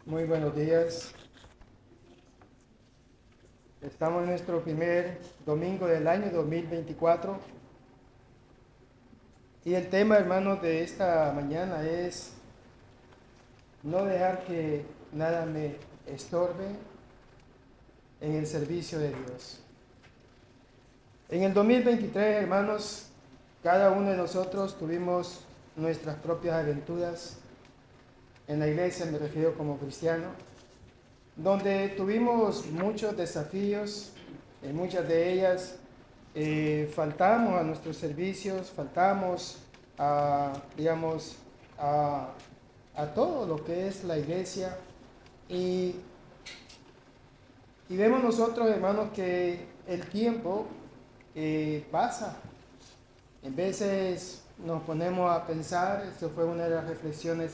Muy buenos días. Estamos en nuestro primer domingo del año 2024 y el tema, hermanos, de esta mañana es no dejar que nada me estorbe en el servicio de Dios. En el 2023, hermanos, cada uno de nosotros tuvimos nuestras propias aventuras en la iglesia, me refiero como cristiano, donde tuvimos muchos desafíos. En muchas de ellas faltamos a nuestros servicios, faltamos a, digamos, a, a todo lo que es la iglesia. Y, y vemos nosotros, hermanos, que el tiempo pasa. En veces nos ponemos a pensar, esto fue una de las reflexiones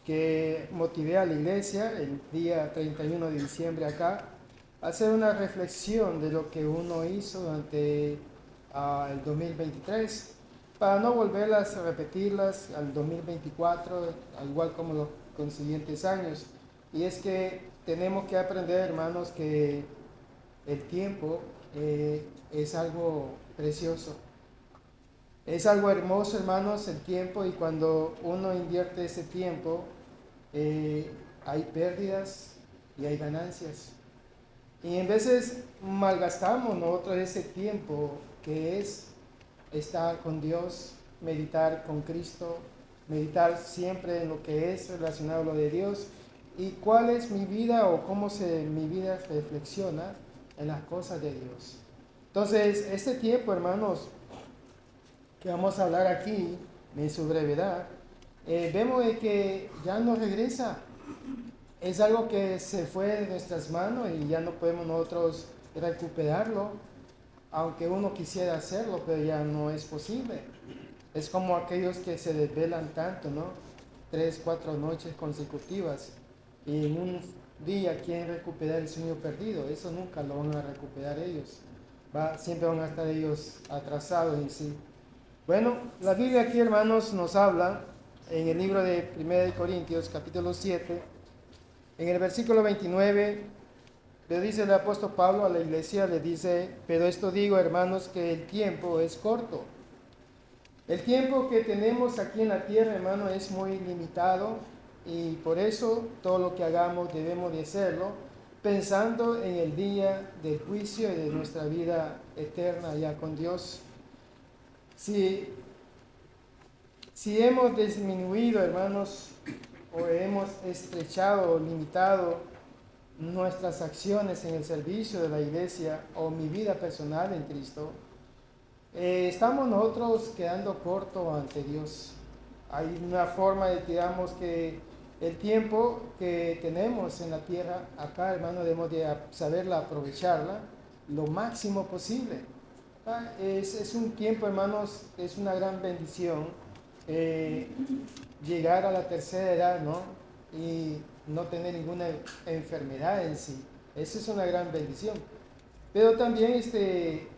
que motivé a la iglesia el día 31 de diciembre acá, hacer una reflexión de lo que uno hizo durante el 2023, para no volverlas a repetirlas al 2024, al igual como los consiguientes años. Y es que tenemos que aprender, hermanos, que el tiempo es algo precioso. Es algo hermoso, hermanos, el tiempo, y cuando uno invierte ese tiempo, hay pérdidas y hay ganancias. Y en veces malgastamos nosotros ese tiempo que es estar con Dios, meditar con Cristo, meditar siempre en lo que es relacionado a lo de Dios y cuál es mi vida o cómo mi vida reflexiona en las cosas de Dios. Entonces, este tiempo, hermanos, que vamos a hablar aquí en su brevedad, vemos de que ya no regresa. Es algo que se fue de nuestras manos y ya no podemos nosotros recuperarlo, aunque uno quisiera hacerlo, pero ya no es posible. Es como aquellos que se desvelan tanto, ¿no? 3, 4 noches consecutivas y en un día quieren recuperar el sueño perdido. Eso nunca lo van a recuperar ellos. Siempre van a estar ellos atrasados en sí. Bueno, la Biblia aquí, hermanos, nos habla en el libro de 1 Corintios, capítulo 7, en el versículo 29, le dice el apóstol Pablo a la iglesia, le dice: pero esto digo, hermanos, que el tiempo es corto. El tiempo que tenemos aquí en la tierra, hermano, es muy limitado, y por eso todo lo que hagamos debemos de hacerlo pensando en el día del juicio y de nuestra vida eterna ya con Dios. Si hemos disminuido, hermanos, o hemos estrechado o limitado nuestras acciones en el servicio de la iglesia o mi vida personal en Cristo, estamos nosotros quedando cortos ante Dios. Hay una forma de, digamos, que el tiempo que tenemos en la tierra acá, hermano, debemos de saberla aprovecharla lo máximo posible. Es un tiempo, hermanos, es una gran bendición llegar a la tercera edad, ¿no? Y no tener ninguna enfermedad en sí. Esa es una gran bendición. Pero también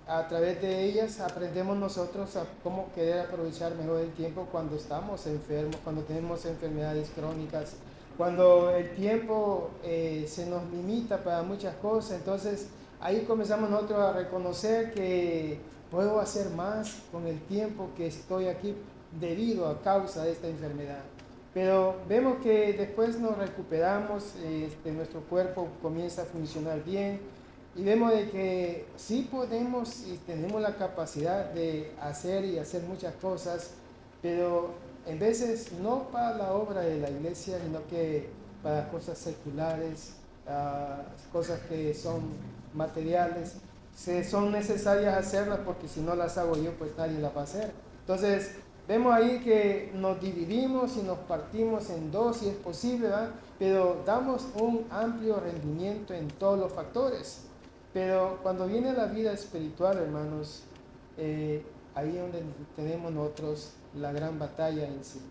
a través de ellas aprendemos nosotros a cómo querer aprovechar mejor el tiempo cuando estamos enfermos, cuando tenemos enfermedades crónicas, cuando el tiempo se nos limita para muchas cosas. Entonces ahí comenzamos nosotros a reconocer que puedo hacer más con el tiempo que estoy aquí debido a causa de esta enfermedad. Pero vemos que después nos recuperamos, nuestro cuerpo comienza a funcionar bien y vemos de que sí podemos y tenemos la capacidad de hacer y hacer muchas cosas, pero en veces no para la obra de la iglesia, sino que para cosas seculares, cosas que son materiales. Son necesarias hacerlas porque si no las hago yo, pues nadie las va a hacer. Entonces, vemos ahí que nos dividimos y nos partimos en dos si es posible, ¿verdad? Pero damos un amplio rendimiento en todos los factores. Pero cuando viene la vida espiritual, hermanos, ahí es donde tenemos nosotros la gran batalla en sí.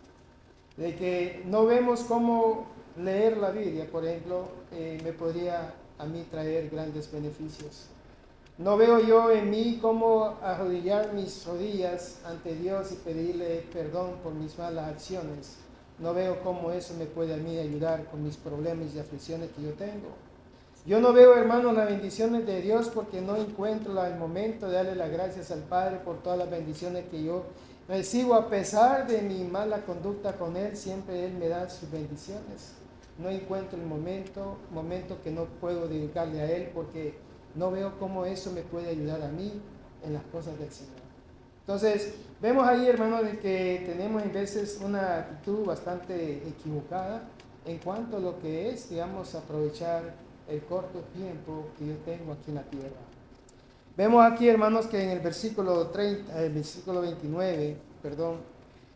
De que no vemos cómo leer la Biblia, por ejemplo, me podría a mí traer grandes beneficios. No veo yo en mí cómo arrodillar mis rodillas ante Dios y pedirle perdón por mis malas acciones. No veo cómo eso me puede a mí ayudar con mis problemas y aflicciones que yo tengo. Yo no veo, hermanos, las bendiciones de Dios porque no encuentro el momento de darle las gracias al Padre por todas las bendiciones que yo recibo. A pesar de mi mala conducta con Él, siempre Él me da sus bendiciones. No encuentro el momento que no puedo dedicarle a Él porque no veo cómo eso me puede ayudar a mí en las cosas del Señor. Entonces, vemos ahí, hermanos, de que tenemos en veces una actitud bastante equivocada en cuanto a lo que es, digamos, aprovechar el corto tiempo que yo tengo aquí en la tierra. Vemos aquí, hermanos, que en el versículo 29,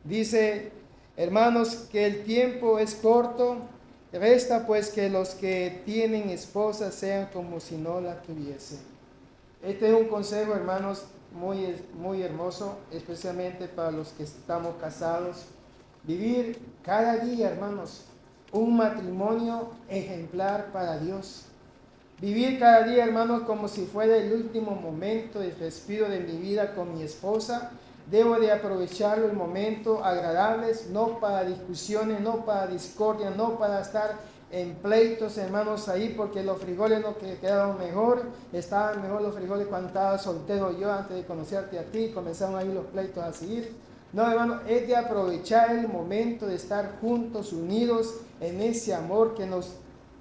dice, hermanos, que el tiempo es corto, resta pues que los que tienen esposa sean como si no la tuviesen. Este es un consejo, hermanos, muy hermoso, especialmente para los que estamos casados. Vivir cada día, hermanos, un matrimonio ejemplar para Dios. Vivir cada día, hermanos, como si fuera el último momento de respiro de mi vida con mi esposa. Debo de aprovecharlo el momento agradables, no para discusiones, no para discordia, no para estar en pleitos, hermanos, ahí, porque los frijoles no quedaron mejor, estaban mejor los frijoles cuando estaba soltero yo, antes de conocerte a ti, comenzaron ahí los pleitos a seguir. No, hermano, es de aprovechar el momento de estar juntos, unidos en ese amor que nos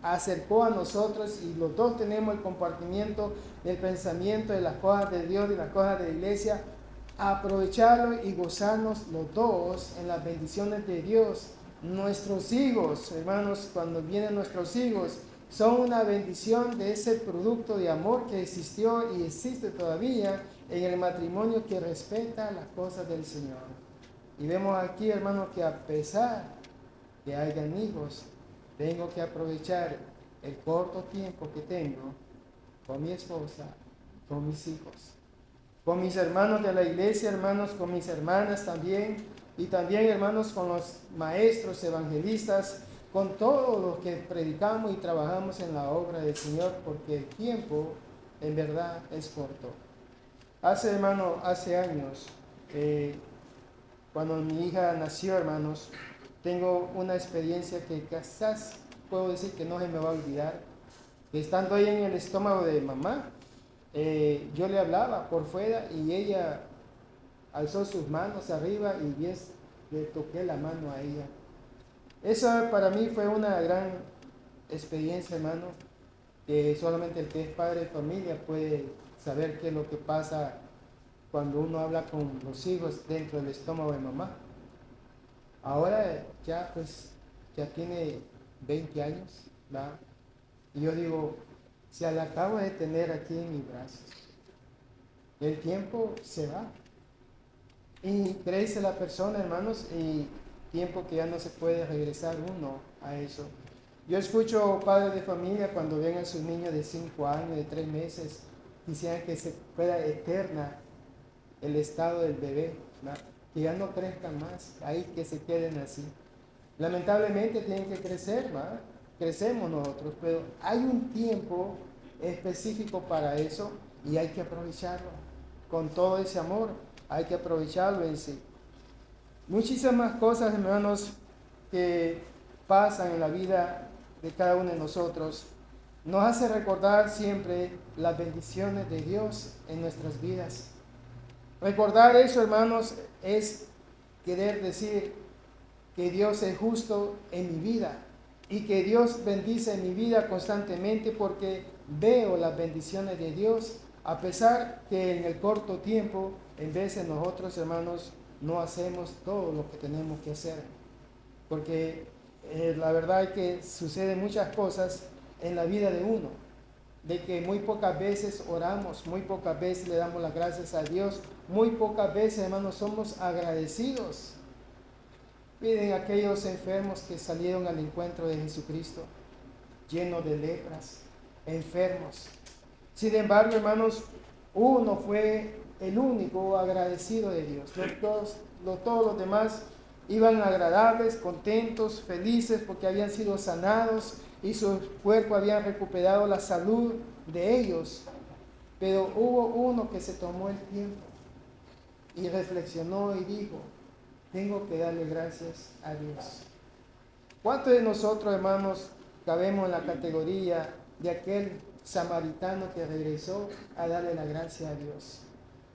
acercó a nosotros, y los dos tenemos el compartimiento del pensamiento de las cosas de Dios y las cosas de la iglesia. Aprovecharlo y gozarnos los dos en las bendiciones de Dios. Nuestros hijos, hermanos, cuando vienen nuestros hijos, son una bendición de ese producto de amor que existió y existe todavía en el matrimonio que respeta las cosas del Señor. Y vemos aquí, hermanos, que a pesar que hayan hijos, tengo que aprovechar el corto tiempo que tengo con mi esposa, con mis hijos, con mis hermanos de la iglesia, hermanos, con mis hermanas también, y también, hermanos, con los maestros, evangelistas, con todos los que predicamos y trabajamos en la obra del Señor, porque el tiempo en verdad es corto. Hace años, cuando mi hija nació, hermanos, tengo una experiencia que quizás puedo decir que no se me va a olvidar. Estando ahí en el estómago de mamá, yo le hablaba por fuera y ella alzó sus manos arriba y le toqué la mano a ella. Eso para mí fue una gran experiencia, hermano, que solamente el que es padre de familia puede saber qué es lo que pasa cuando uno habla con los hijos dentro del estómago de mamá. Ahora ya tiene 20 años, ¿verdad? Y yo digo, si la acabo de tener aquí en mis brazos, el tiempo se va. Y crece la persona, hermanos, y tiempo que ya no se puede regresar uno a eso. Yo escucho padres de familia cuando ven a sus niños de 5 años, de 3 meses, quisieran que se fuera eterna el estado del bebé, ¿verdad? Que ya no crezcan más, ahí que se queden así. Lamentablemente tienen que crecer, ¿verdad? Crecemos nosotros, pero hay un tiempo específico para eso y hay que aprovecharlo con todo ese amor, hay que aprovecharlo en sí. Muchísimas cosas, hermanos, que pasan en la vida de cada uno de nosotros nos hace recordar siempre las bendiciones de Dios en nuestras vidas. Recordar eso, hermanos, es querer decir que Dios es justo en mi vida y que Dios bendice mi vida constantemente porque veo las bendiciones de Dios, a pesar que en el corto tiempo, en veces nosotros, hermanos, no hacemos todo lo que tenemos que hacer. Porque la verdad es que suceden muchas cosas en la vida de uno, de que muy pocas veces oramos, muy pocas veces le damos las gracias a Dios, muy pocas veces, hermanos, somos agradecidos. Miren aquellos enfermos que salieron al encuentro de Jesucristo, llenos de lepras, enfermos. Sin embargo, hermanos, uno fue el único agradecido de Dios. Todos los demás iban agradables, contentos, felices porque habían sido sanados y su cuerpo había recuperado la salud de ellos. Pero hubo uno que se tomó el tiempo y reflexionó y dijo, tengo que darle gracias a Dios. ¿Cuántos de nosotros, hermanos, cabemos en la categoría de aquel samaritano que regresó a darle la gracia a Dios?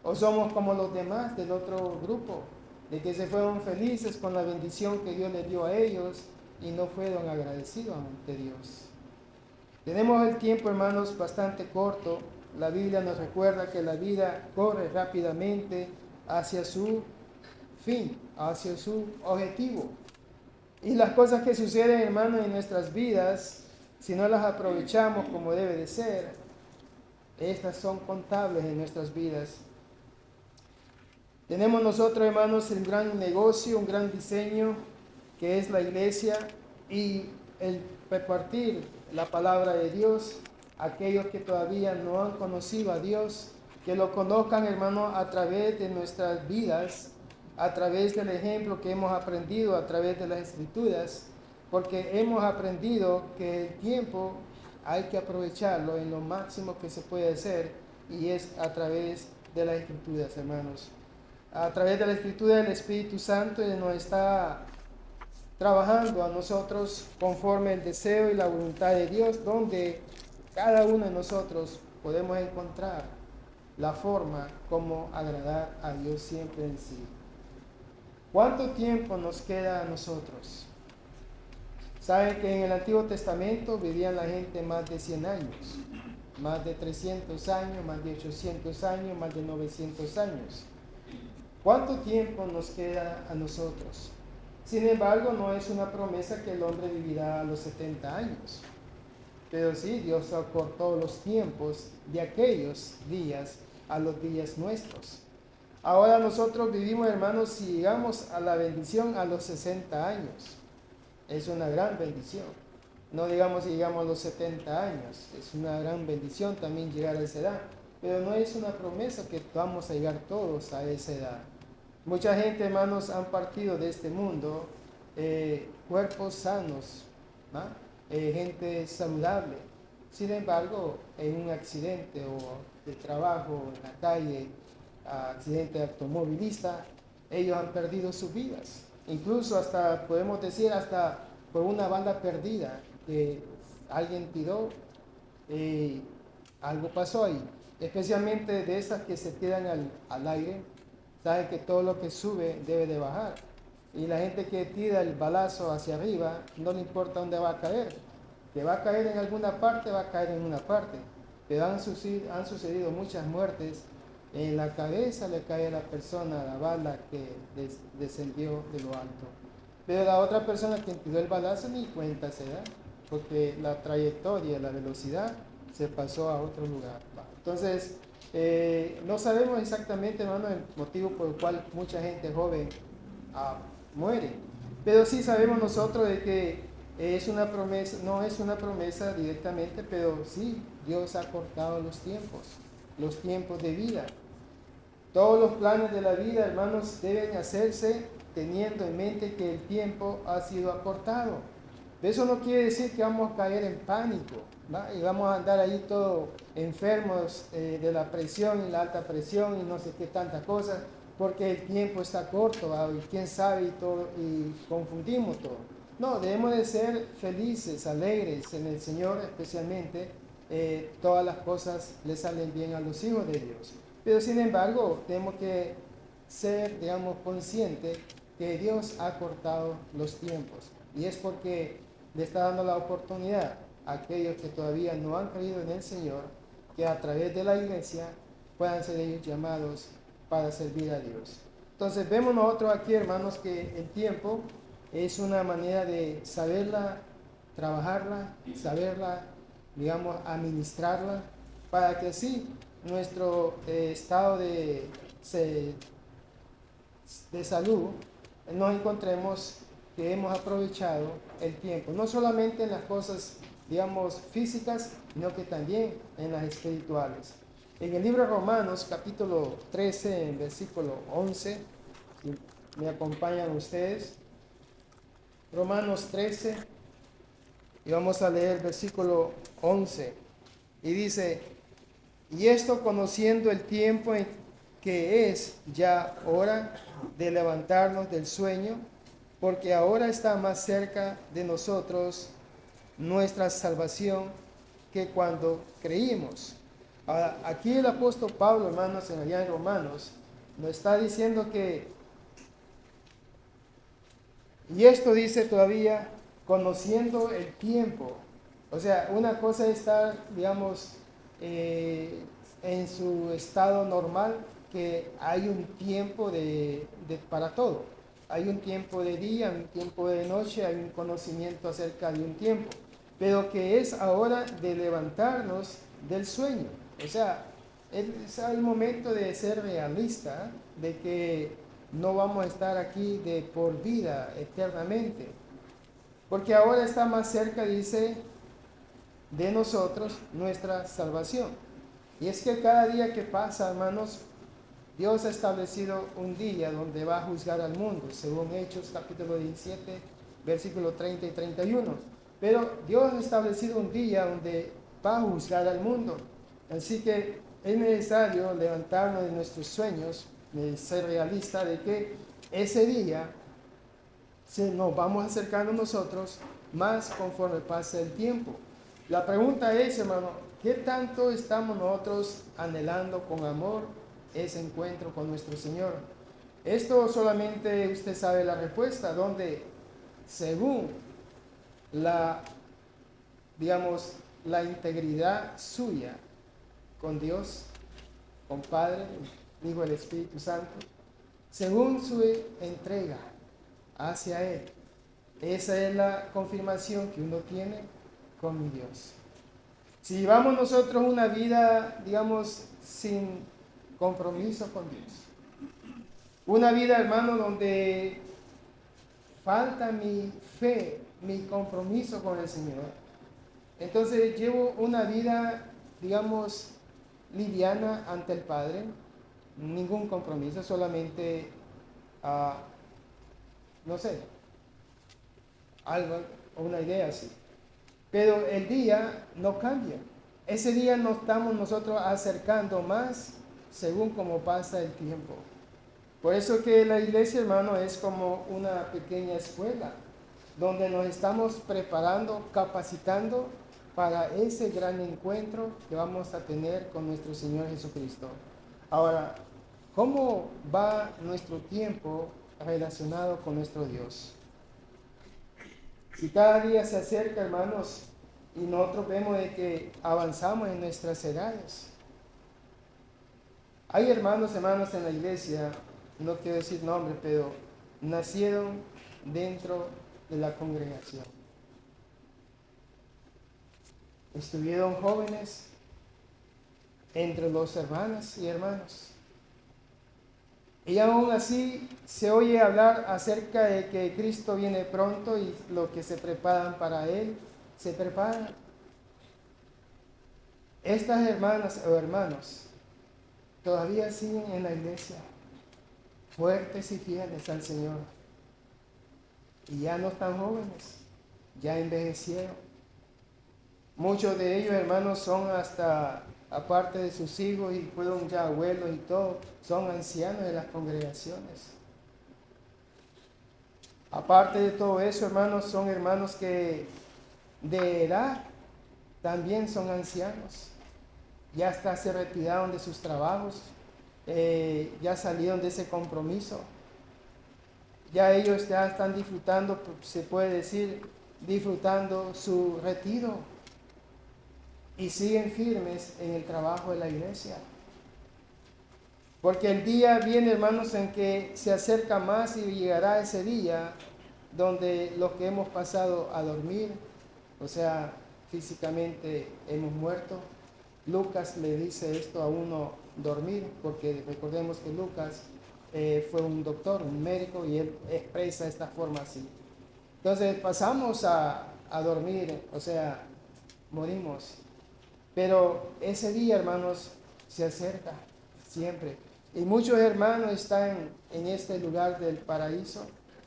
¿O somos como los demás del otro grupo, de que se fueron felices con la bendición que Dios les dio a ellos y no fueron agradecidos ante Dios? Tenemos el tiempo, hermanos, bastante corto. La Biblia nos recuerda que la vida corre rápidamente hacia su fin, hacia su objetivo. Y las cosas que suceden, hermanos, en nuestras vidas, si no las aprovechamos como debe de ser, estas son contables en nuestras vidas. Tenemos nosotros, hermanos, un gran negocio, un gran diseño, que es la iglesia, y el repartir la palabra de Dios a aquellos que todavía no han conocido a Dios, que lo conozcan, hermanos, a través de nuestras vidas, a través del ejemplo que hemos aprendido, a través de las Escrituras, porque hemos aprendido que el tiempo hay que aprovecharlo en lo máximo que se puede hacer, y es a través de las Escrituras, hermanos. A través de la Escritura, el Espíritu Santo nos está trabajando a nosotros conforme el deseo y la voluntad de Dios, donde cada uno de nosotros podemos encontrar la forma como agradar a Dios siempre en sí. ¿Cuánto tiempo nos queda a nosotros? Saben que en el Antiguo Testamento vivían la gente más de 100 años, más de 300 años, más de 800 años, más de 900 años. ¿Cuánto tiempo nos queda a nosotros? Sin embargo, no es una promesa que el hombre vivirá a los 70 años. Pero sí, Dios acortó los tiempos de aquellos días a los días nuestros. Ahora nosotros vivimos, hermanos, si llegamos a la bendición a los 60 años. Es una gran bendición. No digamos si llegamos a los 70 años. Es una gran bendición también llegar a esa edad. Pero no es una promesa que vamos a llegar todos a esa edad. Mucha gente, hermanos, han partido de este mundo, cuerpos sanos, ¿no? Gente saludable. Sin embargo, en un accidente o de trabajo, en la calle, accidente automovilista, ellos han perdido sus vidas. Incluso hasta, podemos decir, hasta por una bala perdida que alguien tiró, algo pasó ahí. Especialmente de esas que se tiran al aire. Saben que todo lo que sube debe de bajar. Y la gente que tira el balazo hacia arriba, no le importa dónde va a caer. Que va a caer en alguna parte, va a caer en una parte. Pero han sucedido muchas muertes. En la cabeza le cae a la persona la bala que descendió de lo alto. Pero la otra persona que tiró el balazo ni cuenta se da, porque la trayectoria, la velocidad se pasó a otro lugar. Entonces, no sabemos exactamente, hermano, el motivo por el cual mucha gente joven muere, pero sí sabemos nosotros de que es una promesa, no es una promesa directamente, pero sí, Dios ha cortado los tiempos de vida. Todos los planes de la vida, hermanos, deben hacerse teniendo en mente que el tiempo ha sido acortado. Eso no quiere decir que vamos a caer en pánico, ¿va? Y vamos a andar ahí todos enfermos de la presión y la alta presión y no sé qué tantas cosas, porque el tiempo está corto, ¿va? Y quién sabe y todo, y confundimos todo. No, debemos de ser felices, alegres en el Señor, especialmente todas las cosas le salen bien a los hijos de Dios. Pero sin embargo, tenemos que ser, digamos, conscientes que Dios ha cortado los tiempos. Y es porque le está dando la oportunidad a aquellos que todavía no han creído en el Señor, que a través de la iglesia puedan ser ellos llamados para servir a Dios. Entonces vemos nosotros aquí, hermanos, que el tiempo es una manera de saberla, trabajarla, saberla, digamos, administrarla, para que así nuestro estado de salud nos encontremos que hemos aprovechado el tiempo, no solamente en las cosas, digamos, físicas, sino que también en las espirituales. En el libro de Romanos, capítulo 13, en versículo 11, si me acompañan ustedes, Romanos 13, y vamos a leer el versículo 11, y dice: Y esto conociendo el tiempo en que es ya hora de levantarnos del sueño, porque ahora está más cerca de nosotros nuestra salvación que cuando creímos. Ahora, aquí el apóstol Pablo, hermanos, allá en Romanos, nos está diciendo que, y esto dice todavía, conociendo el tiempo. O sea, una cosa es estar, digamos, en su estado normal, que hay un tiempo para todo. Hay un tiempo de día, un tiempo de noche, hay un conocimiento acerca de un tiempo. Pero que es ahora de levantarnos del sueño. O sea, es el momento de ser realista, de que no vamos a estar aquí de por vida eternamente. Porque ahora está más cerca, dice, de nosotros nuestra salvación. Y es que cada día que pasa, hermanos, Dios ha establecido un día donde va a juzgar al mundo, según Hechos capítulo 17, versículo 30 y 31. Pero Dios ha establecido un día donde va a juzgar al mundo. Así que es necesario levantarnos de nuestros sueños, de ser realista, de que ese día nos vamos acercando nosotros más conforme pasa el tiempo. La pregunta es, hermano, ¿qué tanto estamos nosotros anhelando con amor ese encuentro con nuestro Señor? Esto solamente usted sabe la respuesta, donde según la, digamos, la integridad suya con Dios, con Padre, Hijo y el Espíritu Santo, según su entrega hacia Él. Esa es la confirmación que uno tiene con mi Dios. Si llevamos nosotros una vida, digamos, sin compromiso con Dios, una vida, hermano, donde falta mi fe, mi compromiso con el Señor, entonces llevo una vida, digamos, liviana ante el Padre, ningún compromiso, solamente, no sé, algo, una idea así. Pero el día no cambia. Ese día nos estamos nosotros acercando más según como pasa el tiempo. Por eso que la iglesia, hermano, es como una pequeña escuela, donde nos estamos preparando, capacitando para ese gran encuentro que vamos a tener con nuestro Señor Jesucristo. Ahora, ¿cómo va nuestro tiempo relacionado con nuestro Dios? Si cada día se acerca, hermanos, y nosotros vemos de que avanzamos en nuestras edades. Hay hermanos en la iglesia, no quiero decir nombre, pero nacieron dentro de la congregación. Estuvieron jóvenes entre los hermanas y hermanos. Y aún así se oye hablar acerca de que Cristo viene pronto y los que se preparan para Él, se preparan. Estas hermanas o hermanos todavía siguen en la iglesia, fuertes y fieles al Señor. Y ya no están jóvenes, ya envejecieron. Muchos de ellos, hermanos, son hasta, aparte de sus hijos y fueron ya abuelos y todo, son ancianos de las congregaciones. Aparte de todo eso, hermanos, son hermanos que de edad también son ancianos. Ya hasta se retiraron de sus trabajos, ya salieron de ese compromiso. Ya ellos ya están disfrutando, se puede decir, disfrutando su retiro. Y siguen firmes en el trabajo de la iglesia. Porque el día viene, hermanos, en que se acerca más y llegará ese día donde los que hemos pasado a dormir, o sea, físicamente hemos muerto. Lucas le dice esto a uno, dormir, porque recordemos que Lucas fue un doctor, un médico, y él expresa esta forma así. Entonces pasamos a dormir, o sea, morimos. Pero ese día, hermanos, se acerca siempre. Y muchos hermanos están en este lugar del paraíso,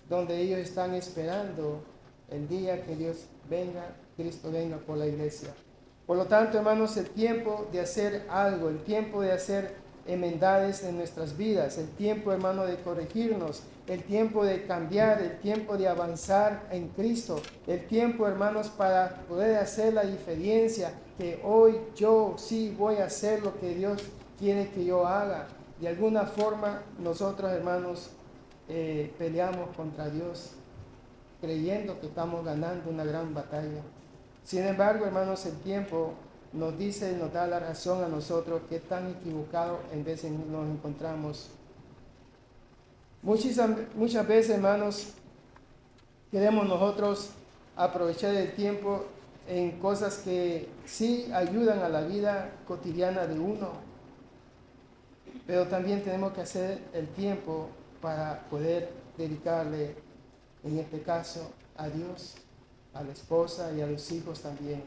donde ellos están esperando el día que Dios venga, Cristo venga por la iglesia. Por lo tanto, hermanos, el tiempo de hacer algo, el tiempo de hacer enmendades en nuestras vidas, el tiempo, hermano, de corregirnos, el tiempo de cambiar, el tiempo de avanzar en Cristo, el tiempo, hermanos, para poder hacer la diferencia, que hoy yo sí voy a hacer lo que Dios quiere que yo haga. De alguna forma, nosotros, hermanos, peleamos contra Dios, creyendo que estamos ganando una gran batalla. Sin embargo, hermanos, el tiempo nos dice y nos da la razón a nosotros que tan equivocados en veces nos encontramos. Muchas veces, hermanos, queremos nosotros aprovechar el tiempo en cosas que sí ayudan a la vida cotidiana de uno, pero también tenemos que hacer el tiempo para poder dedicarle, en este caso, a Dios, a la esposa y a los hijos también.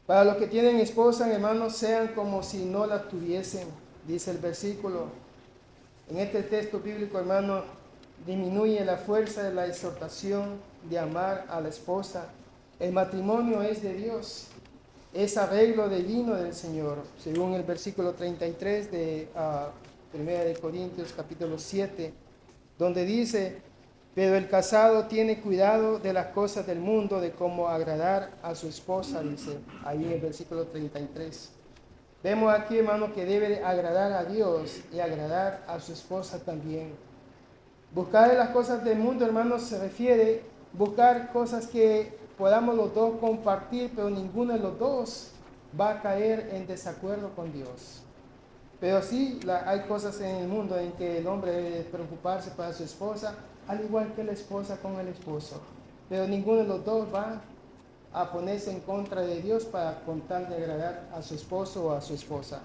Para los que tienen esposa, hermanos, sean como si no la tuviesen, dice el versículo. En este texto bíblico, hermano, disminuye la fuerza de la exhortación de amar a la esposa. El matrimonio es de Dios, es arreglo divino del Señor, según el versículo 33 de 1 de Corintios capítulo 7, donde dice: pero el casado tiene cuidado de las cosas del mundo, de cómo agradar a su esposa, dice ahí en el versículo 33. Vemos aquí, hermano, que debe agradar a Dios y agradar a su esposa también. Buscar de las cosas del mundo, hermanos, se refiere a buscar cosas que podamos los dos compartir, pero ninguno de los dos va a caer en desacuerdo con Dios. Pero sí hay cosas en el mundo en que el hombre debe preocuparse para su esposa, al igual que la esposa con el esposo. Pero ninguno de los dos va a ponerse en contra de Dios para contar de agradar a su esposo o a su esposa.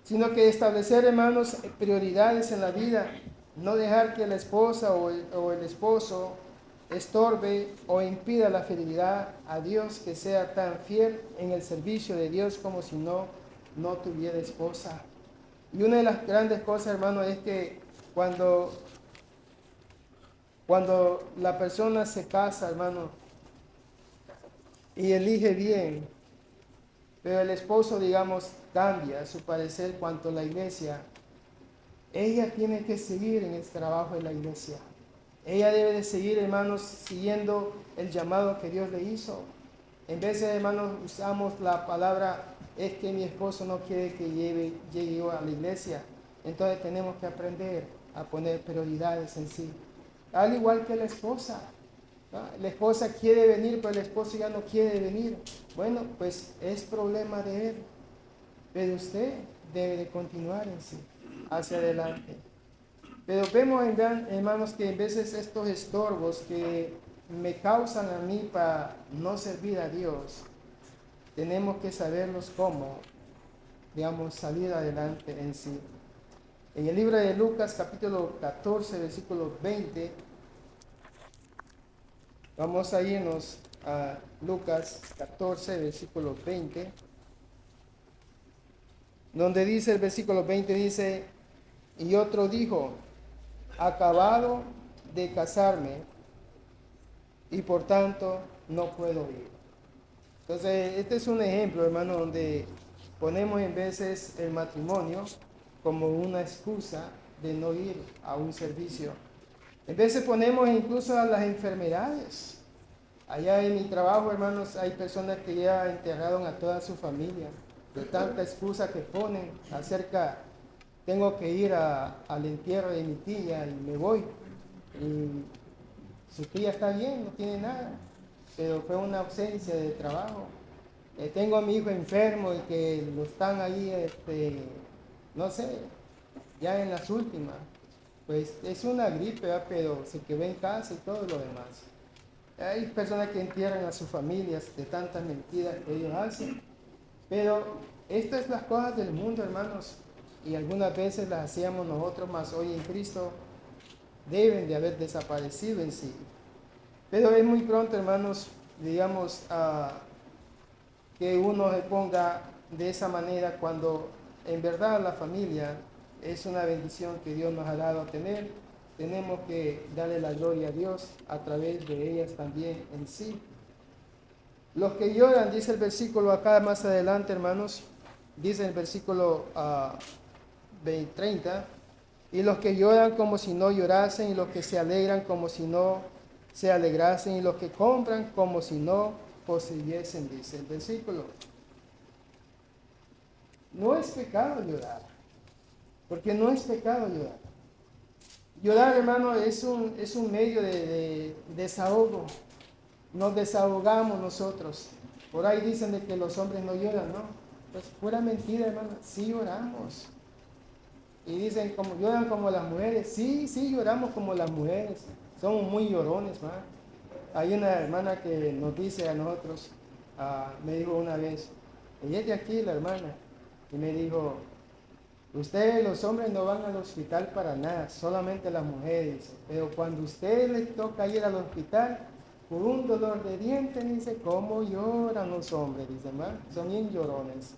Sino que establecer, hermanos, prioridades en la vida. No dejar que la esposa o el esposo estorbe o impida la fidelidad a Dios, que sea tan fiel en el servicio de Dios como si no tuviera esposa. Y una de las grandes cosas, hermano, es que cuando la persona se casa, hermano, y elige bien, pero el esposo, digamos, cambia su parecer cuanto a la iglesia, ella tiene que seguir en el trabajo de la iglesia. Ella debe de seguir, hermanos, siguiendo el llamado que Dios le hizo. En veces, hermanos, usamos la palabra: es que mi esposo no quiere que llegue yo a la iglesia. Entonces tenemos que aprender a poner prioridades en sí. Al igual que la esposa. ¿No? La esposa quiere venir, pero el esposo ya no quiere venir. Bueno, pues es problema de él. Pero usted debe de continuar en sí, hacia adelante. Pero vemos, hermanos, que en veces estos estorbos que me causan a mí para no servir a Dios, tenemos que saberlos cómo, digamos, salir adelante en sí. En el libro de Lucas, capítulo 14, versículo 20, vamos a irnos a Lucas 14, versículo 20, donde dice el versículo 20, dice: y otro dijo: acabado de casarme y por tanto no puedo ir. Entonces, este es un ejemplo, hermano, donde ponemos en veces el matrimonio como una excusa de no ir a un servicio. En veces ponemos incluso a las enfermedades. Allá en mi trabajo, hermanos, hay personas que ya enterraron a toda su familia, de tanta excusa que ponen acerca: tengo que ir al entierro de mi tía y me voy. Y su tía está bien, no tiene nada, pero fue una ausencia de trabajo. Tengo a mi hijo enfermo y que lo están ahí, no sé, ya en las últimas. Pues es una gripe, ¿verdad? Pero se quedó en casa y todo lo demás. Hay personas que entierran a sus familias de tantas mentiras que ellos hacen. Pero estas son las cosas del mundo, hermanos. Y algunas veces las hacíamos nosotros, más hoy en Cristo deben de haber desaparecido en sí. Pero es muy pronto, hermanos, digamos, que uno se ponga de esa manera cuando en verdad la familia es una bendición que Dios nos ha dado a tener. Tenemos que darle la gloria a Dios a través de ellas también en sí. Los que lloran, dice el versículo acá más adelante, hermanos, dice el versículo 30, y los que lloran como si no llorasen, y los que se alegran como si no se alegrasen, y los que compran como si no poseyesen, dice el versículo. No es pecado llorar, porque no es pecado llorar. Llorar, hermano, es un medio de desahogo. Nos desahogamos nosotros. Por ahí dicen de que los hombres no lloran, ¿no? Pues pura mentira, hermano. Sí lloramos. Y dicen, como lloran como las mujeres. Sí, sí lloramos como las mujeres. Somos muy llorones, ¿va? Hay una hermana que nos dice a nosotros, me dijo una vez, ella es de aquí, la hermana, y me dijo, ustedes los hombres no van al hospital para nada, solamente las mujeres, pero cuando a ustedes les toca ir al hospital por un dolor de dientes, dice, ¿cómo lloran los hombres? Dice, ¿va? Son bien llorones.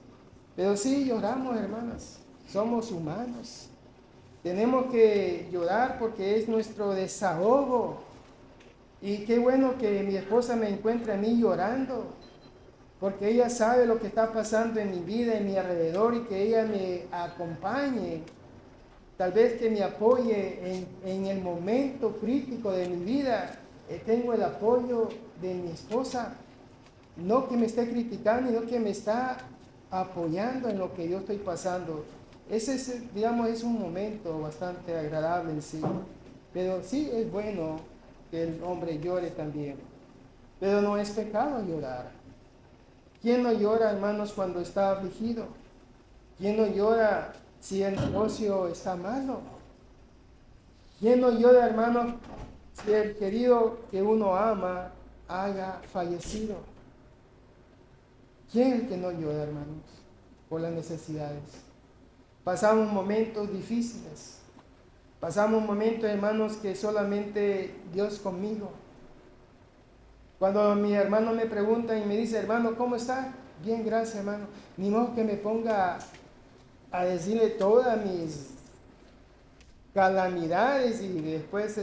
Pero sí lloramos, hermanas, somos humanos. Tenemos que llorar porque es nuestro desahogo. Y qué bueno que mi esposa me encuentre a mí llorando, porque ella sabe lo que está pasando en mi vida, en mi alrededor, y que ella me acompañe, tal vez que me apoye en el momento crítico de mi vida. Tengo el apoyo de mi esposa, no que me esté criticando, sino que me está apoyando en lo que yo estoy pasando. Ese es, digamos, es un momento bastante agradable en sí, pero sí es bueno que el hombre llore también, pero no es pecado llorar. ¿Quién no llora, hermanos, cuando está afligido? ¿Quién no llora si el negocio está malo? ¿Quién no llora, hermanos, si el querido que uno ama haya fallecido? ¿Quién es el que no llora, hermanos, por las necesidades? Pasamos momentos difíciles. Pasamos momentos, hermanos, que solamente Dios conmigo. Cuando mi hermano me pregunta y me dice, hermano, ¿cómo está? Bien, gracias, hermano. Ni modo que me ponga a decirle todas mis calamidades y después,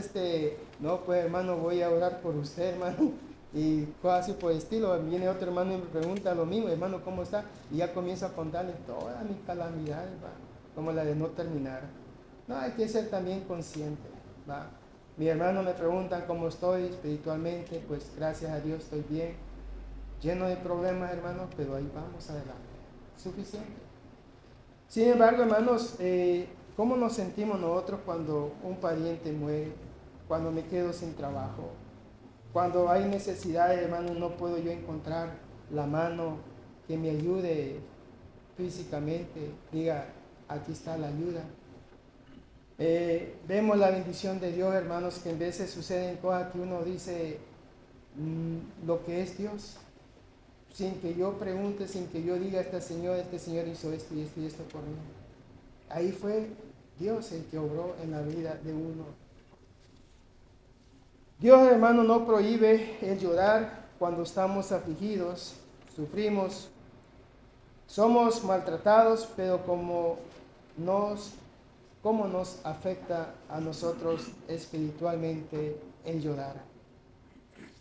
no, pues hermano, voy a orar por usted, hermano. Y cosas así por el estilo. Viene otro hermano y me pregunta lo mismo, hermano, ¿cómo está? Y ya comienzo a contarle todas mis calamidades, ¿va? Como la de no terminar. No, hay que ser también consciente, ¿va? Mi hermano me pregunta cómo estoy espiritualmente, pues gracias a Dios estoy bien, lleno de problemas, hermanos, pero ahí vamos adelante. Suficiente. Sin embargo, hermanos, ¿cómo nos sentimos nosotros cuando un pariente muere? Cuando me quedo sin trabajo. Cuando hay necesidades, hermanos, no puedo yo encontrar la mano que me ayude físicamente. Diga, aquí está la ayuda. Vemos la bendición de Dios, hermanos, que en veces suceden cosas que uno dice lo que es Dios, sin que yo pregunte, sin que yo diga, este Señor hizo esto y esto y esto por mí. Ahí fue Dios el que obró en la vida de uno. Dios, hermano, no prohíbe el llorar cuando estamos afligidos, sufrimos, somos maltratados, pero cómo nos afecta a nosotros espiritualmente el llorar.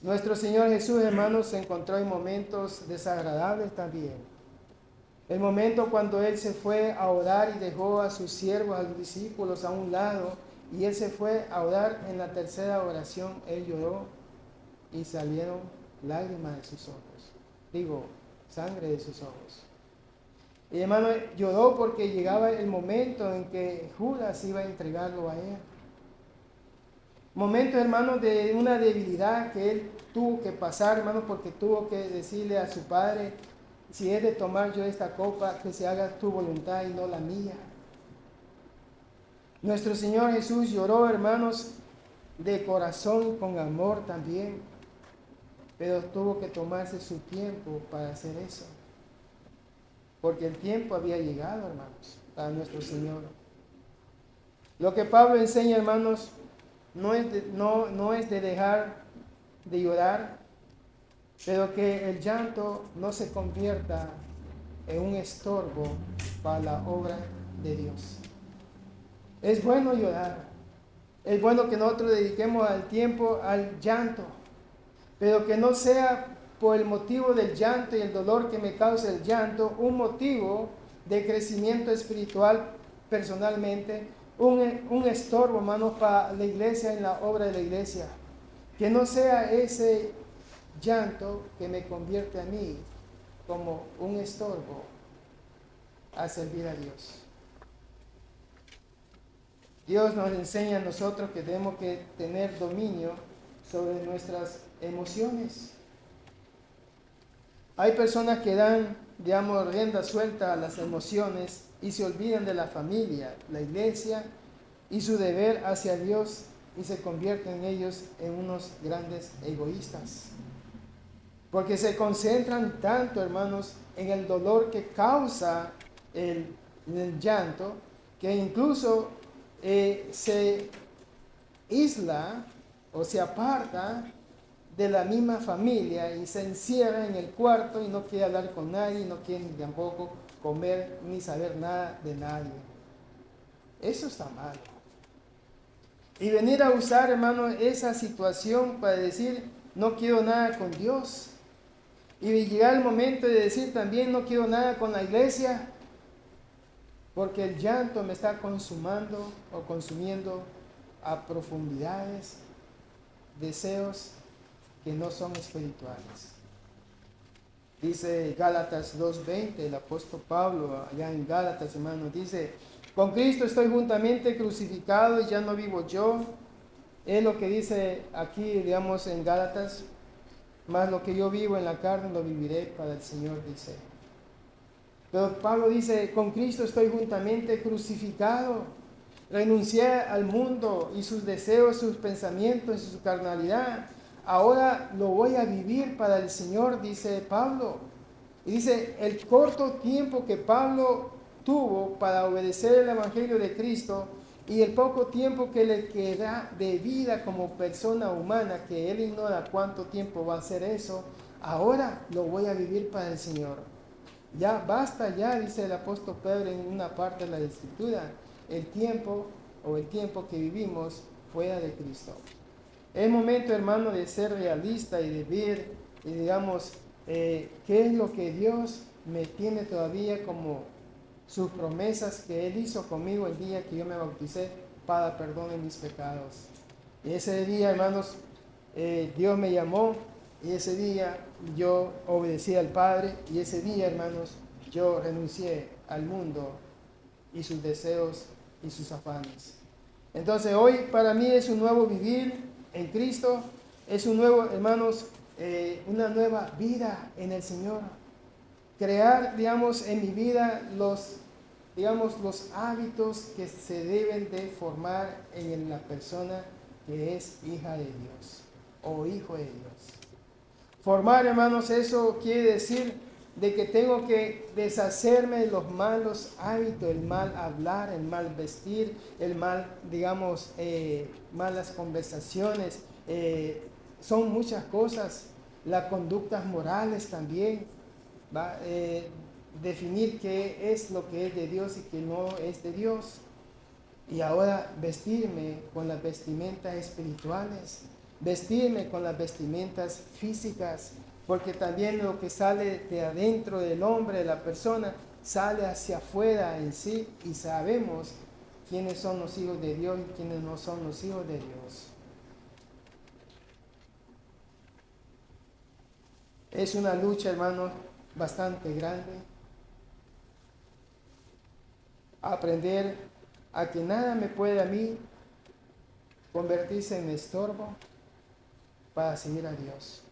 Nuestro Señor Jesús, hermanos, se encontró en momentos desagradables también. El momento cuando Él se fue a orar y dejó a sus siervos, a los discípulos a un lado, y Él se fue a orar en la tercera oración, Él lloró y salieron lágrimas de sus ojos. Digo, sangre de sus ojos. Y hermano, lloró porque llegaba el momento en que Judas iba a entregarlo a Él. Momentos, hermano, de una debilidad que Él tuvo que pasar, hermano, porque tuvo que decirle a su Padre, si es de tomar yo esta copa, que se haga tu voluntad y no la mía. Nuestro Señor Jesús lloró, hermanos, de corazón, con amor también, pero tuvo que tomarse su tiempo para hacer eso, porque el tiempo había llegado, hermanos, para nuestro Señor. Lo que Pablo enseña, hermanos, no es de dejar de llorar, pero que el llanto no se convierta en un estorbo para la obra de Dios. Es bueno llorar, es bueno que nosotros dediquemos el tiempo al llanto, pero que no sea por el motivo del llanto y el dolor que me causa el llanto, un motivo de crecimiento espiritual personalmente, un estorbo, hermanos, para la iglesia, en la obra de la iglesia. Que no sea ese llanto que me convierte a mí como un estorbo a servir a Dios. Dios nos enseña a nosotros que tenemos que tener dominio sobre nuestras emociones. Hay personas que dan, digamos, rienda suelta a las emociones y se olvidan de la familia, la iglesia y su deber hacia Dios y se convierten ellos en unos grandes egoístas. Porque se concentran tanto, hermanos, en el dolor que causa el llanto, que incluso se aísla o se aparta de la misma familia y se encierra en el cuarto y no quiere hablar con nadie, no quiere tampoco comer ni saber nada de nadie. Eso está mal. Y venir a usar, hermano, esa situación para decir, no quiero nada con Dios. Y llegar el momento de decir también, no quiero nada con la iglesia, porque el llanto me está consumando o consumiendo a profundidades, deseos que no son espirituales. Dice Gálatas 2:20, el apóstol Pablo, allá en Gálatas, hermano, dice, con Cristo estoy juntamente crucificado y ya no vivo yo. Es lo que dice aquí, digamos, en Gálatas, más lo que yo vivo en la carne lo viviré para el Señor, dice. Pero Pablo dice, con Cristo estoy juntamente crucificado. Renuncié al mundo y sus deseos, sus pensamientos y su carnalidad. Ahora lo voy a vivir para el Señor, dice Pablo. Y dice, el corto tiempo que Pablo tuvo para obedecer el Evangelio de Cristo y el poco tiempo que le queda de vida como persona humana, que él ignora cuánto tiempo va a ser eso, ahora lo voy a vivir para el Señor. Ya basta ya, dice el apóstol Pedro en una parte de la Escritura, el tiempo que vivimos fuera de Cristo. Es momento, hermano, de ser realista y de ver, y digamos, qué es lo que Dios me tiene todavía como sus promesas que Él hizo conmigo el día que yo me bauticé para perdón de mis pecados. Y ese día, hermanos, Dios me llamó y ese día yo obedecí al Padre y ese día, hermanos, yo renuncié al mundo y sus deseos y sus afanes. Entonces hoy para mí es un nuevo vivir en Cristo, es un nuevo, hermanos, una nueva vida en el Señor. Crear, digamos, en mi vida los hábitos que se deben de formar en la persona que es hija de Dios o hijo de Dios. Formar, hermanos, eso quiere decir de que tengo que deshacerme de los malos hábitos, el mal hablar, el mal vestir, el mal, digamos, malas conversaciones. Son muchas cosas, las conductas morales también, ¿va? Definir qué es lo que es de Dios y qué no es de Dios. Y ahora vestirme con las vestimentas espirituales, vestirme con las vestimentas físicas, porque también lo que sale de adentro del hombre, de la persona, sale hacia afuera en sí y sabemos quiénes son los hijos de Dios y quiénes no son los hijos de Dios. Es una lucha, hermanos, bastante grande. Aprender a que nada me puede a mí convertirse en estorbo para seguir a Dios.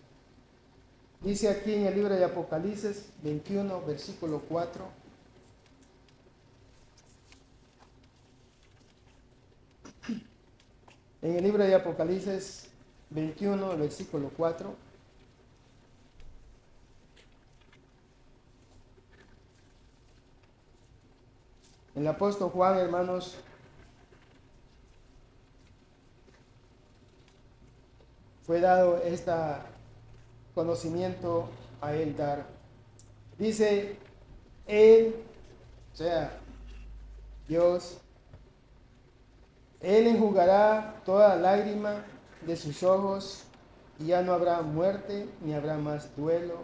Dice aquí en el libro de Apocalipsis 21, versículo 4. En el libro de Apocalipsis 21, versículo 4. El apóstol Juan, hermanos, fue dado este conocimiento a él dar. Dice, él, o sea, Dios, él enjugará toda lágrima de sus ojos y ya no habrá muerte, ni habrá más duelo,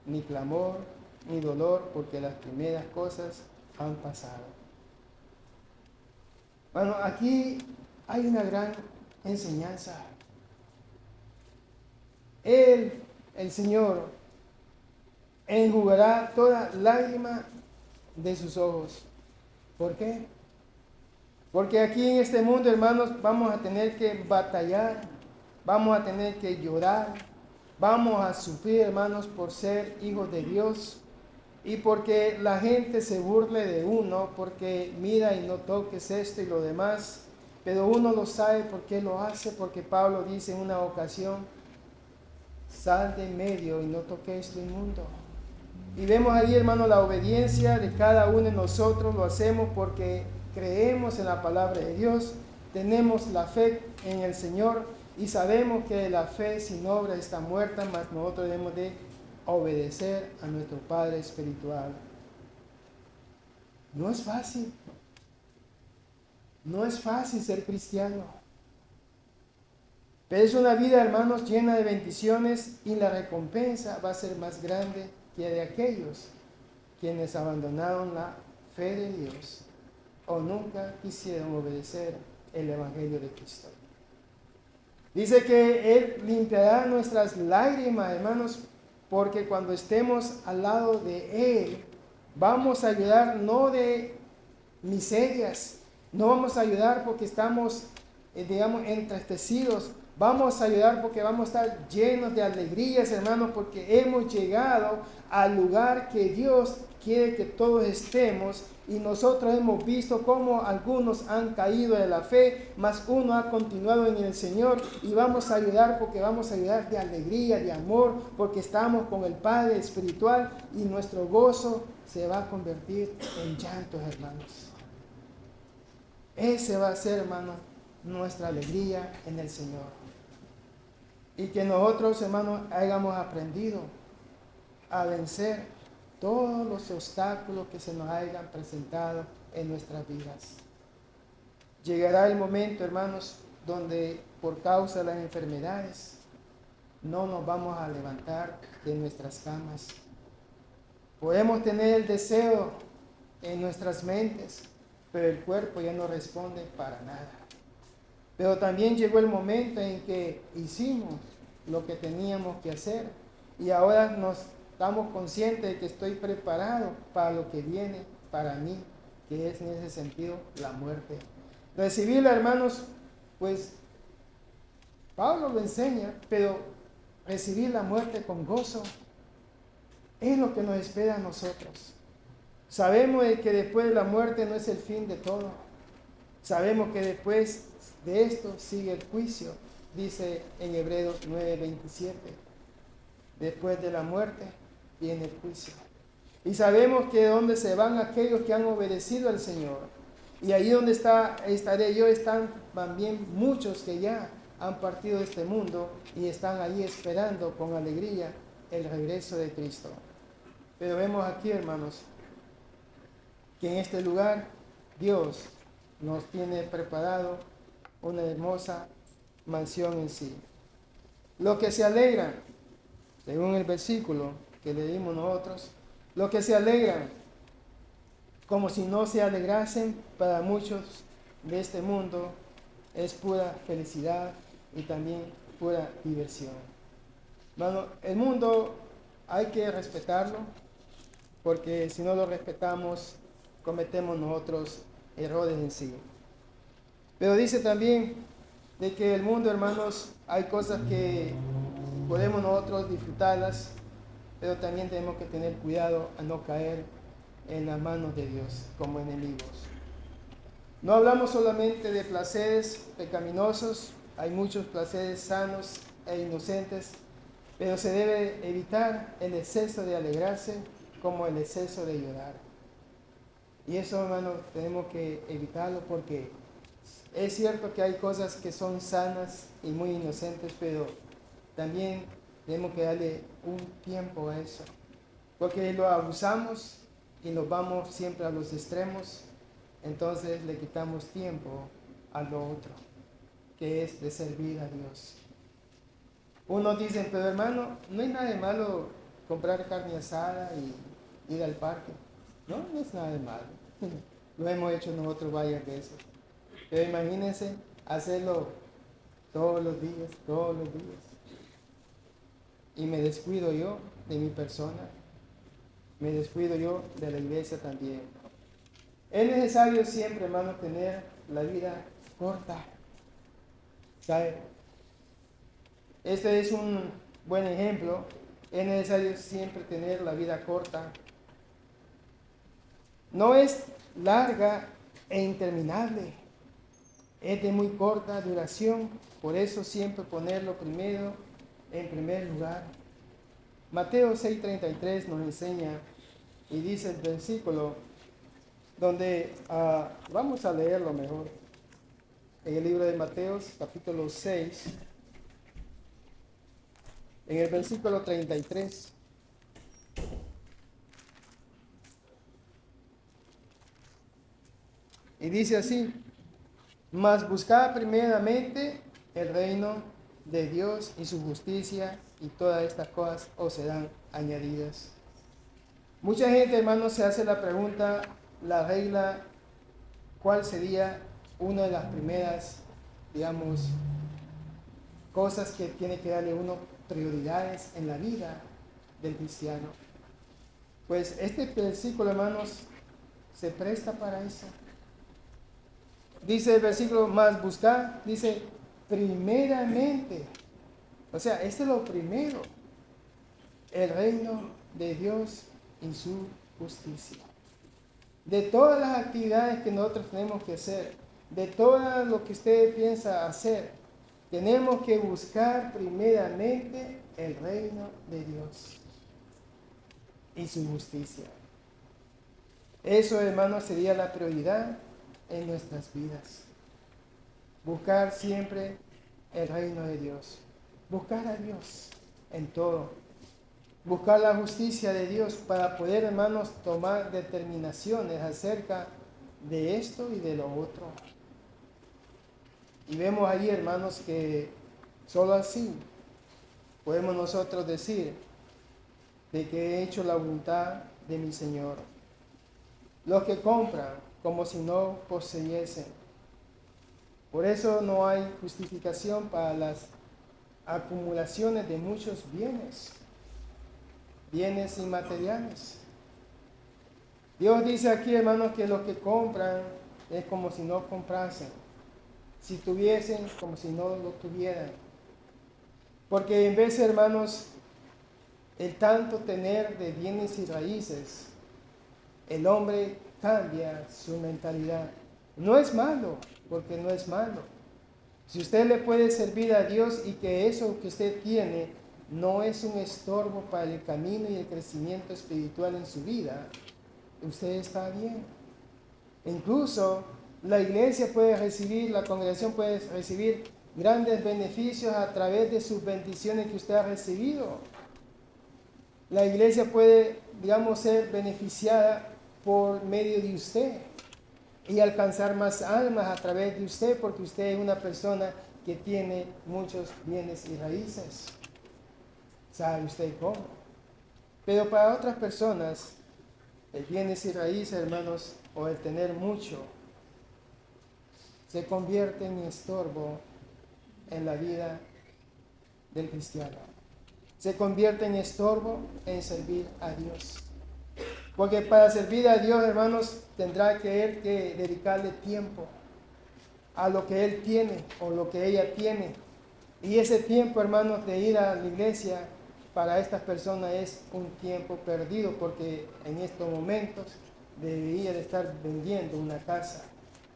ni clamor, ni dolor, porque las primeras cosas han pasado. Bueno, aquí hay una gran enseñanza. Él, el Señor, enjugará toda lágrima de sus ojos. ¿Por qué? Porque aquí en este mundo, hermanos, vamos a tener que batallar, vamos a tener que llorar, vamos a sufrir, hermanos, por ser hijos de Dios y porque la gente se burle de uno, porque mira y no toques esto y lo demás, pero uno lo sabe por qué lo hace, porque Pablo dice en una ocasión, sal de en medio y no toques lo inmundo. Y vemos ahí, hermano, la obediencia de cada uno de nosotros. Lo hacemos porque creemos en la palabra de Dios, tenemos la fe en el Señor y sabemos que la fe sin obra está muerta, mas nosotros debemos de obedecer a nuestro Padre espiritual. No es fácil. No es fácil ser cristiano. Pero es una vida, hermanos, llena de bendiciones y la recompensa va a ser más grande que de aquellos quienes abandonaron la fe de Dios o nunca quisieron obedecer el Evangelio de Cristo. Dice que Él limpiará nuestras lágrimas, hermanos, porque cuando estemos al lado de Él, vamos a ayudar no de miserias, no vamos a ayudar porque estamos, digamos, entristecidos. Vamos a ayudar porque vamos a estar llenos de alegrías, hermanos, porque hemos llegado al lugar que Dios quiere que todos estemos. Y nosotros hemos visto cómo algunos han caído de la fe, mas uno ha continuado en el Señor. Y vamos a ayudar porque vamos a ayudar de alegría, de amor, porque estamos con el Padre espiritual y nuestro gozo se va a convertir en llantos, hermanos. Ese va a ser, hermanos, nuestra alegría en el Señor. Y que nosotros, hermanos, hayamos aprendido a vencer todos los obstáculos que se nos hayan presentado en nuestras vidas. Llegará el momento, hermanos, donde por causa de las enfermedades no nos vamos a levantar de nuestras camas. Podemos tener el deseo en nuestras mentes, pero el cuerpo ya no responde para nada. Pero también llegó el momento en que hicimos lo que teníamos que hacer y ahora nos estamos conscientes de que estoy preparado para lo que viene para mí, que es en ese sentido la muerte. Recibirla, hermanos, pues Pablo lo enseña, pero recibir la muerte con gozo es lo que nos espera a nosotros. Sabemos de que después de la muerte no es el fin de todo. Sabemos que después de esto sigue el juicio, dice en Hebreos 9:27. Después de la muerte viene el juicio. Y sabemos que donde se van aquellos que han obedecido al Señor. Y ahí donde estaré yo, están también muchos que ya han partido de este mundo y están ahí esperando con alegría el regreso de Cristo. Pero vemos aquí, hermanos, que en este lugar Dios nos tiene preparado una hermosa mansión en sí. Los que se alegran, según el versículo que leímos nosotros, los que se alegran como si no se alegrasen, para muchos de este mundo es pura felicidad y también pura diversión. Bueno, el mundo hay que respetarlo, porque si no lo respetamos, cometemos nosotros errores en sí. Pero dice también de que el mundo, hermanos, hay cosas que podemos nosotros disfrutarlas, pero también tenemos que tener cuidado a no caer en las manos de Dios como enemigos. No hablamos solamente de placeres pecaminosos, hay muchos placeres sanos e inocentes, pero se debe evitar el exceso de alegrarse como el exceso de llorar. Y eso, hermanos, tenemos que evitarlo porque es cierto que hay cosas que son sanas y muy inocentes, pero también tenemos que darle un tiempo a eso, porque lo abusamos y nos vamos siempre a los extremos, entonces le quitamos tiempo a lo otro, que es de servir a Dios. Unos dicen, pero hermano, no hay nada de malo comprar carne asada y ir al parque. No, no es nada de malo. Lo hemos hecho nosotros varias veces. Pero imagínense hacerlo todos los días. Y me descuido yo de mi persona, me descuido yo de la iglesia también. Es necesario siempre, hermano, tener la vida corta. ¿Sabe? Este es un buen ejemplo. Es necesario siempre tener la vida corta. No es larga e interminable. Es de muy corta duración. Por eso siempre ponerlo primero, en primer lugar. Mateo 6:33 nos enseña y dice el versículo donde vamos a leerlo mejor. En el libro de Mateo, capítulo 6, en el versículo 33. Y dice así: mas buscad primeramente el reino de Dios y su justicia, y todas estas cosas os serán añadidas. Mucha gente, hermanos, se hace la pregunta, la regla, ¿cuál sería una de las primeras, digamos, cosas que tiene que darle uno prioridades en la vida del cristiano? Pues este versículo, hermanos, se presta para eso. Dice el versículo, más buscar, dice primeramente. O sea, este es lo primero, el reino de Dios y su justicia. De todas las actividades que nosotros tenemos que hacer, de todo lo que usted piensa hacer, tenemos que buscar primeramente el reino de Dios y su justicia. Eso, hermanos, sería la prioridad en nuestras vidas. Buscar siempre el reino de Dios. Buscar a Dios en todo. Buscar la justicia de Dios para poder, hermanos, tomar determinaciones acerca de esto y de lo otro. Y vemos ahí, hermanos, que solo así podemos nosotros decir de que he hecho la voluntad de mi Señor. Los que compran como si no poseyesen. Por eso no hay justificación para las acumulaciones de muchos bienes inmateriales. Dios dice aquí, hermanos, que los que compran es como si no comprasen. Si tuviesen, como si no lo tuvieran. Porque en vez, hermanos, el tanto tener de bienes y raíces, el hombre cambia su mentalidad. No es malo, porque no es malo. Si usted le puede servir a Dios y que eso que usted tiene no es un estorbo para el camino y el crecimiento espiritual en su vida, usted está bien. Incluso la iglesia puede recibir, la congregación puede recibir grandes beneficios a través de sus bendiciones que usted ha recibido. La iglesia puede, digamos, ser beneficiada por medio de usted y alcanzar más almas a través de usted, porque usted es una persona que tiene muchos bienes y raíces. ¿Sabe usted cómo? Pero para otras personas, el bienes y raíces, hermanos, o el tener mucho, se convierte en estorbo en la vida del cristiano. Se convierte en estorbo en servir a Dios. Porque para servir a Dios, hermanos, tendrá que él que dedicarle tiempo a lo que él tiene o lo que ella tiene. Y ese tiempo, hermanos, de ir a la iglesia para estas personas es un tiempo perdido, porque en estos momentos debería de estar vendiendo una casa,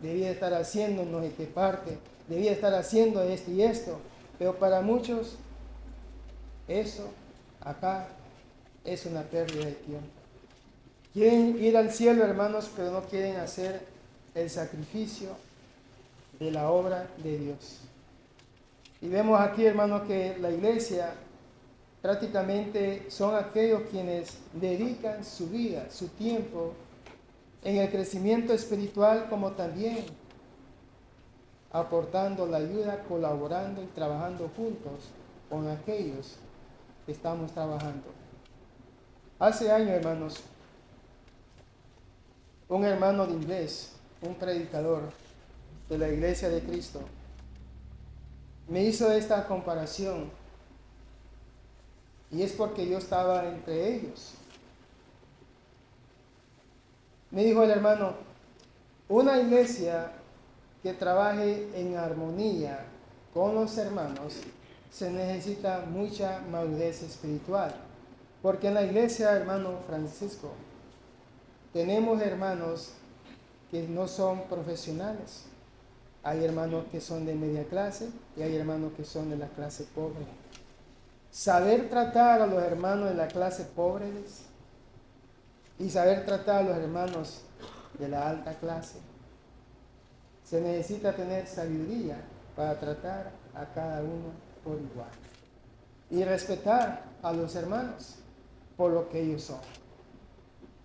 debería de estar haciendo no sé qué parte, debería de estar haciendo esto y esto. Pero para muchos, eso acá es una pérdida de tiempo. Quieren ir al cielo, hermanos, pero no quieren hacer el sacrificio de la obra de Dios. Y vemos aquí, hermanos, que la iglesia prácticamente son aquellos quienes dedican su vida, su tiempo, en el crecimiento espiritual, como también aportando la ayuda, colaborando y trabajando juntos con aquellos que estamos trabajando. Hace años, hermanos, un hermano de inglés, un predicador de la Iglesia de Cristo, me hizo esta comparación, y es porque yo estaba entre ellos. Me dijo el hermano, una iglesia que trabaje en armonía con los hermanos se necesita mucha madurez espiritual, porque en la iglesia, hermano Francisco, tenemos hermanos que no son profesionales. Hay hermanos que son de media clase y hay hermanos que son de la clase pobre. Saber tratar a los hermanos de la clase pobre y saber tratar a los hermanos de la alta clase. Se necesita tener sabiduría para tratar a cada uno por igual. Y respetar a los hermanos por lo que ellos son.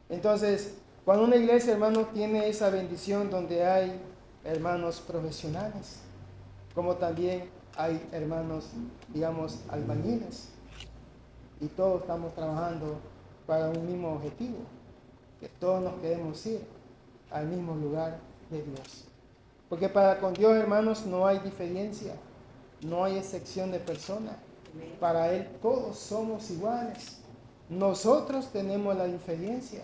Entonces, cuando una iglesia, hermano, tiene esa bendición donde hay hermanos profesionales, como también hay hermanos, digamos, albañiles, y todos estamos trabajando para un mismo objetivo, que todos nos queremos ir al mismo lugar de Dios. Porque para con Dios, hermanos, no hay diferencia, no hay excepción de persona. Para Él todos somos iguales. Nosotros tenemos la diferencia.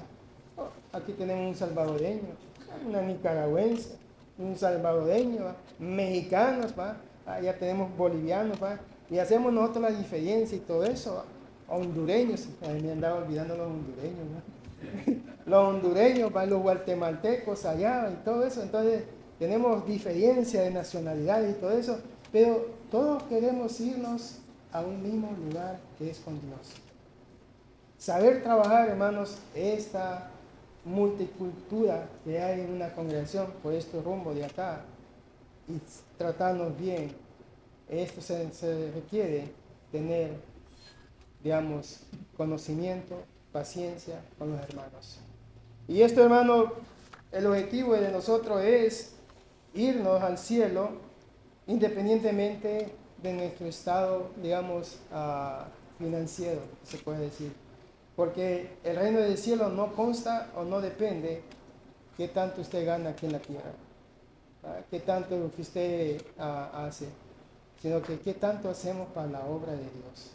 Aquí tenemos un salvadoreño, una nicaragüense, un salvadoreño, mexicanos, allá tenemos bolivianos, y hacemos nosotros la diferencia y todo eso. Hondureños, me andaba olvidando los hondureños, los hondureños, los guatemaltecos allá y todo eso. Entonces tenemos diferencia de nacionalidades y todo eso, pero todos queremos irnos a un mismo lugar que es con Dios. Saber trabajar, hermanos, esta multicultura que hay en una congregación por este rumbo de acá y tratarnos bien, esto se requiere tener, digamos, conocimiento, paciencia con los hermanos. Y esto, hermano, el objetivo de nosotros es irnos al cielo independientemente de nuestro estado, digamos, financiero, se puede decir. Porque el reino del cielo no consta o no depende qué tanto usted gana aquí en la tierra, qué tanto que usted hace, sino que qué tanto hacemos para la obra de Dios,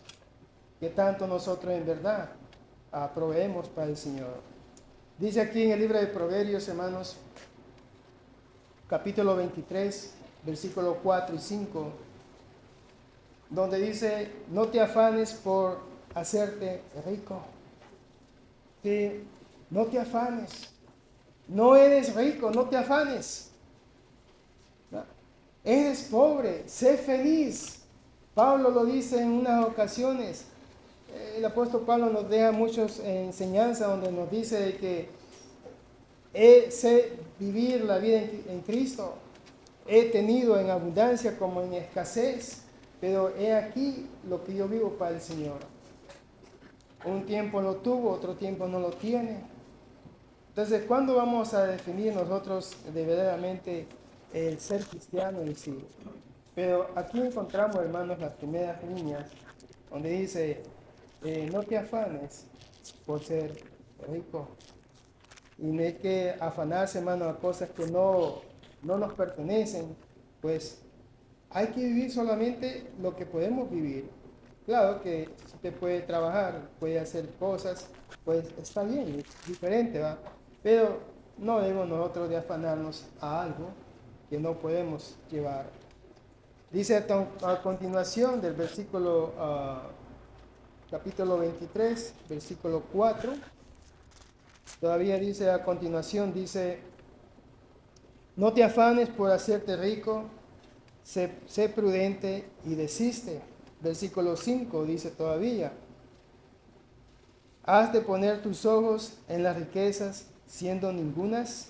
qué tanto nosotros en verdad proveemos para el Señor. Dice aquí en el libro de Proverbios, hermanos, capítulo 23, versículos 4 y 5, donde dice, no te afanes por hacerte rico. Que no te afanes, no eres rico, no te afanes, eres pobre, sé feliz. Pablo lo dice en unas ocasiones. El apóstol Pablo nos deja muchas enseñanzas donde nos dice que sé vivir la vida en Cristo, he tenido en abundancia como en escasez, pero he aquí lo que yo vivo para el Señor. Un tiempo lo tuvo, otro tiempo no lo tiene. Entonces, ¿cuándo vamos a definir nosotros de verdaderamente el ser cristiano en sí? Pero aquí encontramos, hermanos, las primeras líneas, donde dice, no te afanes por ser rico. Y no hay que afanarse, hermano, a cosas que no nos pertenecen. Pues hay que vivir solamente lo que podemos vivir. Claro que si usted puede trabajar, puede hacer cosas, pues está bien, es diferente, ¿va? Pero no debemos nosotros de afanarnos a algo que no podemos llevar. Dice a continuación del versículo, capítulo 23, versículo 4, todavía dice a continuación, dice, no te afanes por hacerte rico, sé prudente y desiste. Versículo 5 dice todavía, has de poner tus ojos en las riquezas siendo ningunas,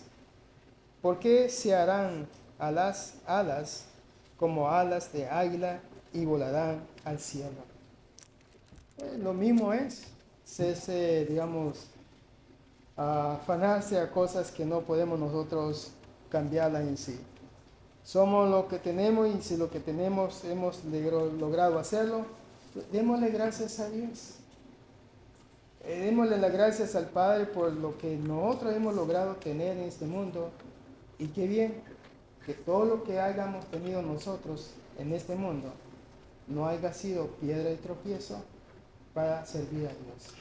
porque se harán a las alas como alas de águila y volarán al cielo. Lo mismo es, digamos, afanarse a cosas que no podemos nosotros cambiarlas en sí. Somos lo que tenemos y si lo que tenemos hemos logrado hacerlo, Démosle gracias a Dios. Démosle las gracias al Padre por lo que nosotros hemos logrado tener en este mundo. Y qué bien que todo lo que hayamos tenido nosotros en este mundo no haya sido piedra de tropiezo para servir a Dios.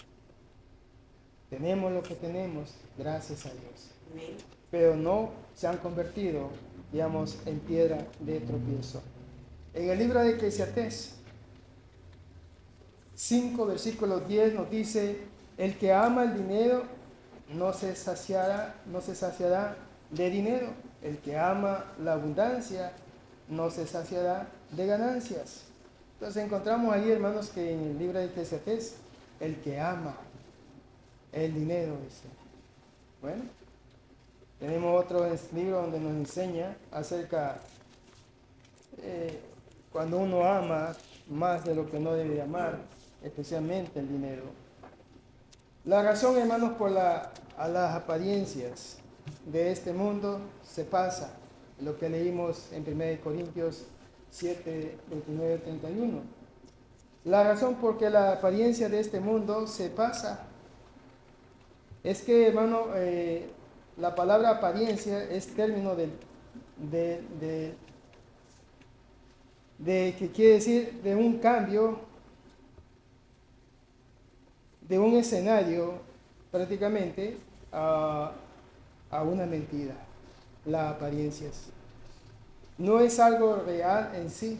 Tenemos lo que tenemos, gracias a Dios. Pero no se han convertido, digamos, en piedra de tropiezo. En el libro de Eclesiastés 5, versículo 10 nos dice: el que ama el dinero no se saciará de dinero. El que ama la abundancia no se saciará de ganancias. Entonces encontramos ahí, hermanos, que en el libro de Eclesiastés, el que ama el dinero, dice. Bueno, tenemos otro libro donde nos enseña acerca cuando uno ama más de lo que no debe amar, especialmente el dinero. La razón, hermanos, a las apariencias de este mundo se pasa, lo que leímos en 1 Corintios 7, 29, 31. La razón por que la apariencia de este mundo se pasa es que, hermano, la palabra apariencia es término de que quiere decir de un cambio, de un escenario prácticamente a una mentira. Las apariencias no es algo real en sí,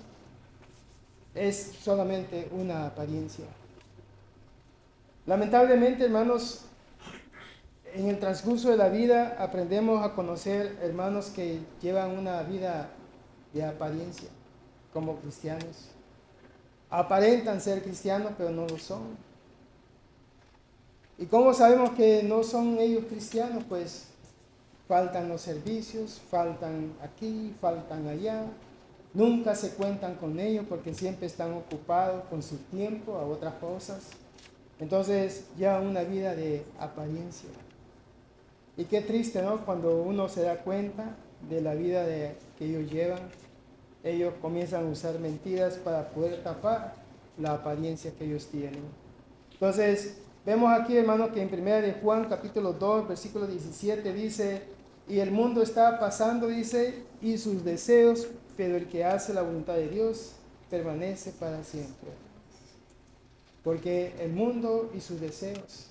es solamente una apariencia. Lamentablemente, hermanos, en el transcurso de la vida aprendemos a conocer hermanos que llevan una vida de apariencia como cristianos. Aparentan ser cristianos, pero no lo son. ¿Y cómo sabemos que no son ellos cristianos? Pues faltan los servicios, faltan aquí, faltan allá. Nunca se cuentan con ellos porque siempre están ocupados con su tiempo a otras cosas. Entonces llevan una vida de apariencia. Y qué triste, ¿no? Cuando uno se da cuenta de la vida que ellos llevan, ellos comienzan a usar mentiras para poder tapar la apariencia que ellos tienen. Entonces, vemos aquí, hermano, que en 1 de Juan, capítulo 2, versículo 17, dice: y el mundo está pasando, dice, y sus deseos, pero el que hace la voluntad de Dios permanece para siempre. Porque el mundo y sus deseos,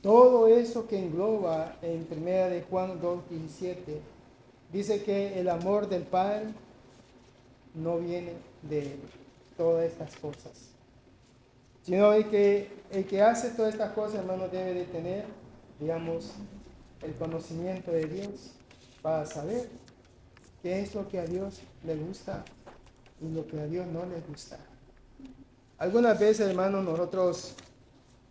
todo eso que engloba en 1 de Juan 2, 17, dice que el amor del Padre no viene de todas estas cosas, sino que el que hace todas estas cosas, hermano, debe de tener, digamos, el conocimiento de Dios para saber qué es lo que a Dios le gusta y lo que a Dios no le gusta. Algunas veces, hermano, nosotros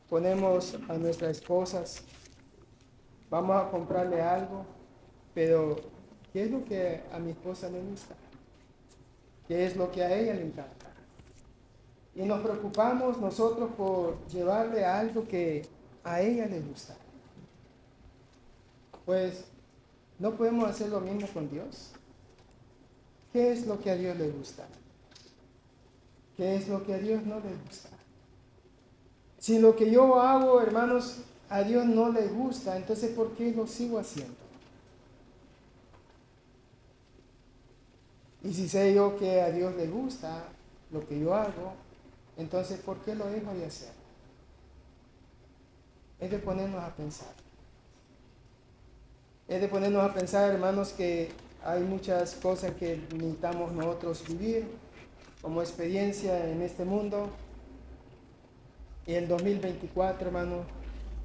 ponemos a nuestras esposas, vamos a comprarle algo, pero ¿qué es lo que a mi esposa le gusta? ¿Qué es lo que a ella le encanta? Y nos preocupamos nosotros por llevarle algo que a ella le gusta. Pues no podemos hacer lo mismo con Dios. ¿Qué es lo que a Dios le gusta? ¿Qué es lo que a Dios no le gusta? Si lo que yo hago, hermanos, a Dios no le gusta, entonces ¿por qué lo sigo haciendo? Y si sé yo que a Dios le gusta lo que yo hago, entonces ¿por qué lo dejo de hacer? Es de ponernos a pensar. Es de ponernos a pensar, hermanos, que hay muchas cosas que necesitamos nosotros vivir como experiencia en este mundo. Y el 2024, hermano,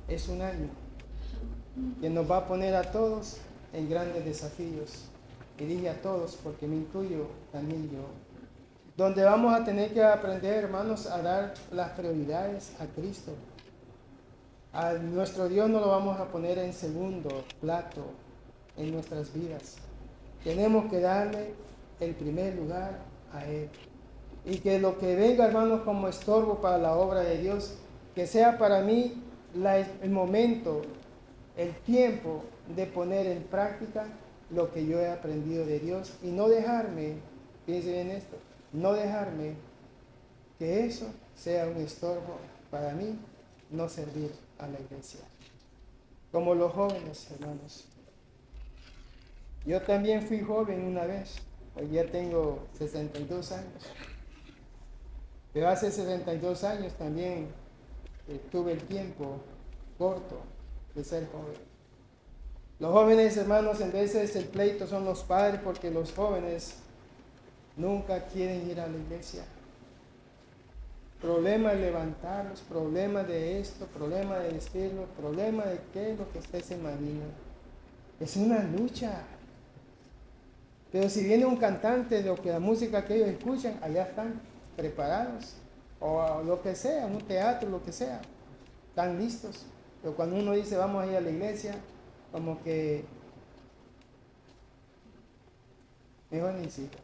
es un año que nos va a poner a todos en grandes desafíos. Y dije a todos porque me incluyo también yo. Donde vamos a tener que aprender, hermanos, a dar las prioridades a Cristo. A nuestro Dios no lo vamos a poner en segundo plato en nuestras vidas. Tenemos que darle el primer lugar a Él. Y que lo que venga, hermanos, como estorbo para la obra de Dios, que sea para mí el momento, el tiempo de poner en práctica lo que yo he aprendido de Dios y no dejarme, piensen en esto, no dejarme que eso sea un estorbo para mí no servir a la iglesia. Como los jóvenes, hermanos. Yo también fui joven una vez, hoy ya tengo 62 años. Pero hace 62 años también tuve el tiempo corto de ser joven. Los jóvenes, hermanos, en veces el pleito son los padres porque los jóvenes nunca quieren ir a la iglesia. Problema de levantarlos, problema de esto, problema de vestirlos, problema de qué, lo que usted se imagina. Es una lucha. Pero si viene un cantante de lo que la música que ellos escuchan, allá están preparados. O lo que sea, un teatro, lo que sea, están listos. Pero cuando uno dice vamos a ir a la iglesia, como que mejor ni siquiera.